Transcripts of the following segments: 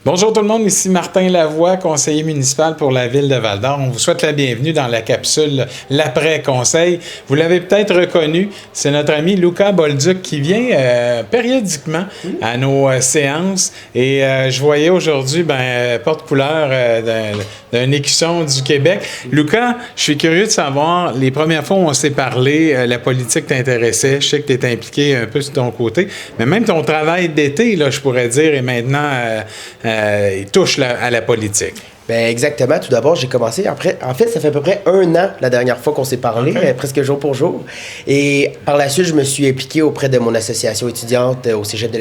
Bonjour tout le monde, ici Martin Lavoie, conseiller municipal pour la ville de Val-d'Or. On vous souhaite la bienvenue dans la capsule L'après-conseil. Vous l'avez peut-être reconnu, c'est notre ami Luca Bolduc qui vient périodiquement à nos séances. Et je voyais aujourd'hui porte-couleur d'un écusson du Québec. Luca, je suis curieux de savoir, les premières fois où on s'est parlé, la politique t'intéressait. Je sais que tu es impliqué un peu sur ton côté, mais même ton travail d'été, là, je pourrais dire, est maintenant... il touche à la politique. Bien, exactement. Tout d'abord, j'ai commencé. En fait, ça fait à peu près 1 an la dernière fois qu'on s'est parlé, presque jour pour jour. Et par la suite, je me suis impliqué auprès de mon association étudiante au cégep de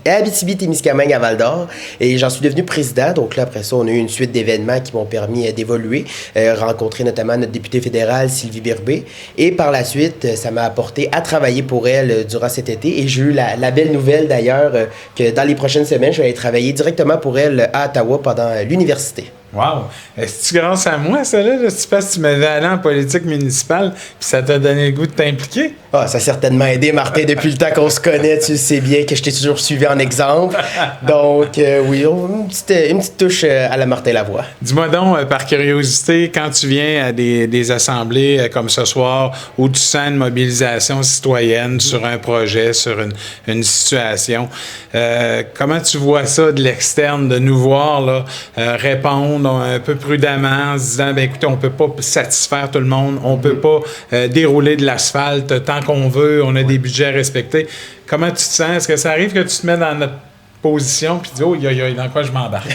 l'Abitibi-Témiscamingue à Val-d'Or. Et j'en suis devenu président. Donc là, après ça, on a eu une suite d'événements qui m'ont permis d'évoluer, rencontrer notamment notre députée fédérale, Sylvie Birbé. Et par la suite, ça m'a apporté à travailler pour elle durant cet été. Et j'ai eu la belle nouvelle d'ailleurs que dans les prochaines semaines, je vais aller travailler directement pour elle à Ottawa pendant l'université. Wow! Est-ce grâce à moi, ça, là? Tu penses que tu m'avais allé en politique municipale puis ça t'a donné le goût de t'impliquer? Ah, ça a certainement aidé, Martin. Depuis le temps qu'on se connaît, tu sais bien que je t'ai toujours suivi en exemple. Donc, oui, une petite touche à la Martin Lavoie. Dis-moi donc, par curiosité, quand tu viens à des assemblées comme ce soir où tu sens une mobilisation citoyenne sur un projet, sur une situation, comment tu vois ça de l'externe, de nous voir là, répondre un peu prudemment en se disant, bien écoutez, on ne peut pas satisfaire tout le monde, on ne peut pas dérouler de l'asphalte tant qu'on veut, on a des budgets à respecter. Comment tu te sens? Est-ce que ça arrive que tu te mets dans notre position puis tu dis, oh, dans quoi je m'embarque?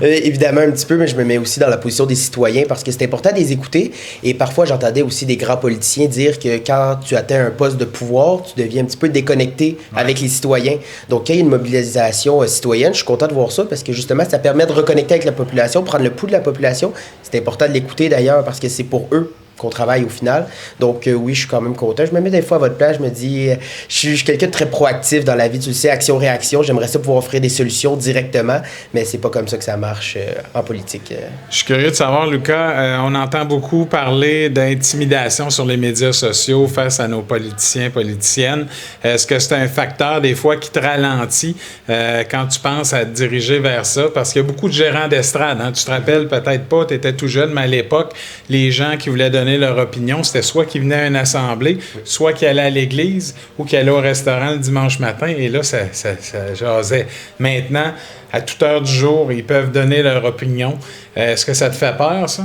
Évidemment, un petit peu, mais je me mets aussi dans la position des citoyens parce que c'est important de les écouter. Et parfois, j'entendais aussi des grands politiciens dire que quand tu atteins un poste de pouvoir, tu deviens un petit peu déconnecté avec les citoyens. Donc, quand il y a une mobilisation citoyenne, je suis content de voir ça parce que justement, ça permet de reconnecter avec la population, prendre le pouls de la population. C'est important de l'écouter d'ailleurs parce que c'est pour eux qu'on travaille au final. Donc, oui, je suis quand même content. Je me mets des fois à votre place, je me dis, je suis quelqu'un de très proactif dans la vie, tu le sais, action-réaction. J'aimerais ça pouvoir offrir des solutions directement, mais c'est pas comme ça que ça marche en politique. Je suis curieux de savoir, Luca, on entend beaucoup parler d'intimidation sur les médias sociaux face à nos politiciens, politiciennes. Est-ce que c'est un facteur, des fois, qui te ralentit quand tu penses à te diriger vers ça? Parce qu'il y a beaucoup de gérants d'estrade, hein? Tu te rappelles peut-être pas, tu étais tout jeune, mais à l'époque, les gens qui voulaient donner leur opinion, c'était soit qu'ils venaient à une assemblée, soit qu'ils allaient à l'église ou qu'ils allaient au restaurant le dimanche matin, et là, ça jasait. Maintenant, à toute heure du jour, ils peuvent donner leur opinion. Est-ce que ça te fait peur, ça?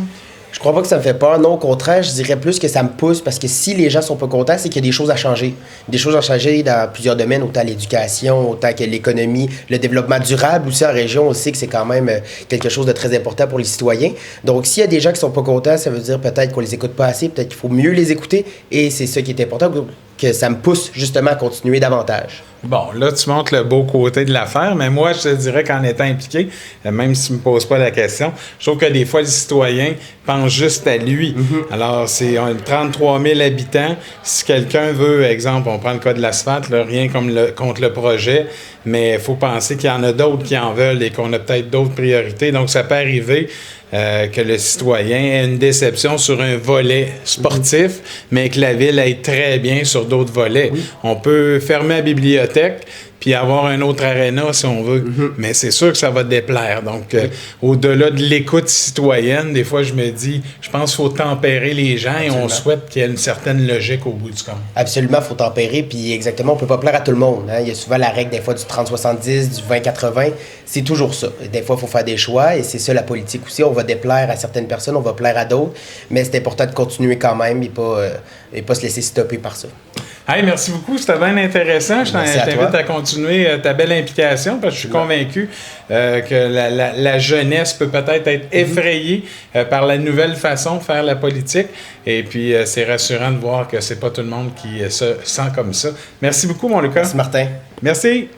Je crois pas que ça me fait peur. Non, au contraire, je dirais plus que ça me pousse parce que si les gens sont pas contents, c'est qu'il y a des choses à changer. Des choses à changer dans plusieurs domaines, autant l'éducation, autant que l'économie, le développement durable aussi en région. On sait que c'est quand même quelque chose de très important pour les citoyens. Donc, s'il y a des gens qui sont pas contents, ça veut dire peut-être qu'on les écoute pas assez, peut-être qu'il faut mieux les écouter et c'est ça qui est important, que ça me pousse justement à continuer davantage. Bon, là, tu montres le beau côté de l'affaire, mais moi, je te dirais qu'en étant impliqué, même si tu ne me poses pas la question, je trouve que des fois, le citoyen pense juste à lui. Alors, c'est 33 000 habitants. Si quelqu'un veut, exemple, on prend le cas de l'asphalte, là, rien contre le projet, mais il faut penser qu'il y en a d'autres qui en veulent et qu'on a peut-être d'autres priorités. Donc, ça peut arriver que le citoyen ait une déception sur un volet sportif, mais que la ville aille très bien sur d'autres volets. On peut fermer la bibliothèque puis avoir un autre aréna si on veut. Mais c'est sûr que ça va déplaire. Donc, au-delà de l'écoute citoyenne, des fois, je me dis, je pense qu'il faut tempérer les gens. Absolument. Et on souhaite qu'il y ait une certaine logique au bout du compte. Absolument, il faut tempérer. Puis exactement, on peut pas plaire à tout le monde. Hein. Il y a souvent la règle des fois du 30-70, du 20-80. C'est toujours ça. Des fois, il faut faire des choix et c'est ça la politique aussi. On va déplaire à certaines personnes, on va plaire à d'autres. Mais c'est important de continuer quand même et pas se laisser stopper par ça. Hey, merci beaucoup, c'était bien intéressant. Je t'invite à continuer ta belle implication parce que je suis convaincu que la jeunesse peut peut-être être effrayée par la nouvelle façon de faire la politique. Et puis, c'est rassurant de voir que c'est pas tout le monde qui se sent comme ça. Merci beaucoup, mon Lucas. Merci, Martin. Merci.